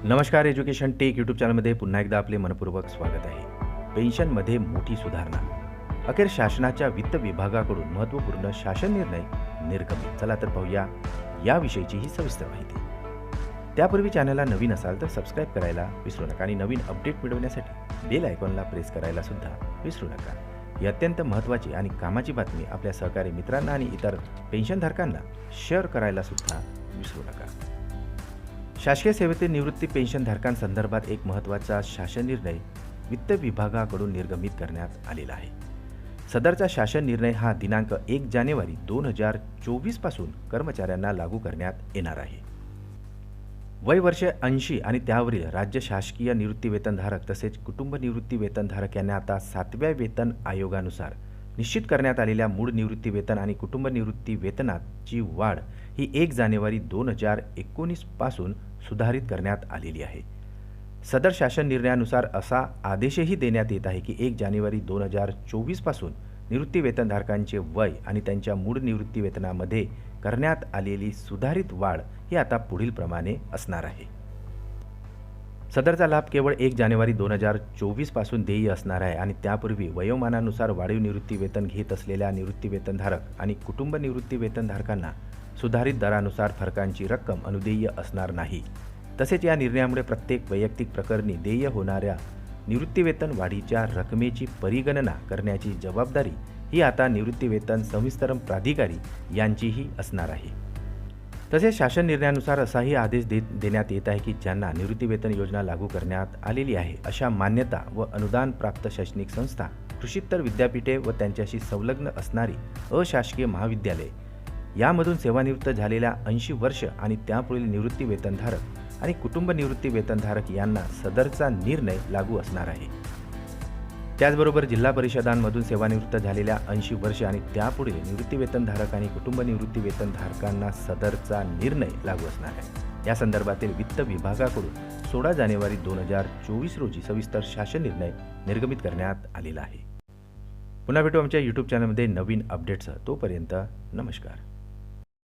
नमस्कार. Education take YouTube चॅनलमध्ये पुन्हा एकदा आपले मनपूर्वक स्वागत आहे. पेन्शनमध्ये मोठी सुधारणा. अखेर शासनाच्या वित्त विभागाकडून महत्त्वपूर्ण शासन निर्णय निर्गमित. चला तर पाहूया याविषयीची ही सविस्तर माहिती. त्यापूर्वी चॅनलला नवीन असाल तर सबस्क्राईब करायला विसरू नका आणि नवीन अपडेट मिळवण्यासाठी बेल आयकॉनला प्रेस करायला सुद्धा विसरू नका. ही अत्यंत महत्त्वाची आणि कामाची बातमी आपल्या सहकारी मित्रांना आणि इतर पेन्शनधारकांना शेअर करायला सुद्धा विसरू नका. शासकीय सेवेतील निवृत्ती पेन्शनधारकांसंदर्भात एक महत्त्वाचा शासन निर्णय वित्त विभागाकडून निर्गमित करण्यात आलेला आहे. सदरचा शासन निर्णय हा दिनांक 1 जानेवारी 2024 पासून कर्मचाऱ्यांना लागू करण्यात येणार आहे. वय वर्षे 80 आणि त्यावरील राज्य शासकीय निवृत्ती वेतनधारक तसेच कुटुंब निवृत्ती वेतनधारक यांना आता 7व्या वेतन आयोगानुसार निश्चित करण्यात आलेल्या मूळ निवृत्ती वेतन आणि कुटुंब निवृत्ती वेतनाची वाढ ही 1 जानेवारी 2019 पासून सुधारित करण्यात आलेली आहे. सदर शासन निर्णयानुसार असा आदेशही देण्यात येत आहे की 1 जानेवारी 2024 पासून निवृत्ती वेतनधारकांचे वय आणि त्यांच्या मूळ निवृत्ती वेतनामध्ये करण्यात आलेली सुधारित वाढ ही आता पुढील प्रमाणे असणार आहे. सदरचा लाभ केवळ 1 जानेवारी 2024 पासून देय असणार आहे आणि त्यापूर्वी वयोमानानुसार वाढीव निवृत्ती वेतन घेत असलेल्या निवृत्ती वेतनधारक आणि कुटुंब निवृत्ती वेतनधारकांना सुधारित दरानुसार फरकांची रक्कम अनुदेय असणार नाही. तसेच या निर्णयामुळे प्रत्येक वैयक्तिक प्रकरणी देय होणाऱ्या निवृत्ती वेतन वाढीच्या रकमेची परिगणना करण्याची जबाबदारी ही आता निवृत्ती वेतन संवितरण प्राधिकारी यांचीही असणार आहे. तसेच शासन निर्णयानुसार असाही आदेश देण्यात येत आहे की ज्यांना निवृत्ती वेतन योजना लागू करण्यात आलेली आहे अशा मान्यता व अनुदान प्राप्त शैक्षणिक संस्था, कृषीतर विद्यापीठे व त्यांच्याशी संलग्न असणारी अशासकीय महाविद्यालये यामधून सेवानिवृत्त झालेल्या 80 वर्ष आणि त्यापुढील निवृत्ती वेतनधारक आणि कुटुंब निवृत्ती वेतनधारक यांना सदरचा निर्णय लागू असणार आहे. त्याचबरोबर जिल्हा परिषदांमधून सेवानिवृत्त झालेल्या 80 वर्ष आणि त्यापुढील निवृत्ती वेतनधारक आणि कुटुंब निवृत्ती वेतनधारकांना सदरचा निर्णय लागू असणार आहे. या संदर्भातील वित्त विभागाकडून 16 जानेवारी 2024 रोजी सविस्तर शासन निर्णय निर्गमित करण्यात आलेला आहे. पुन्हा भेटू आमच्या यूट्यूब चॅनलमध्ये नवीन अपडेट्ससह. तोपर्यंत नमस्कार.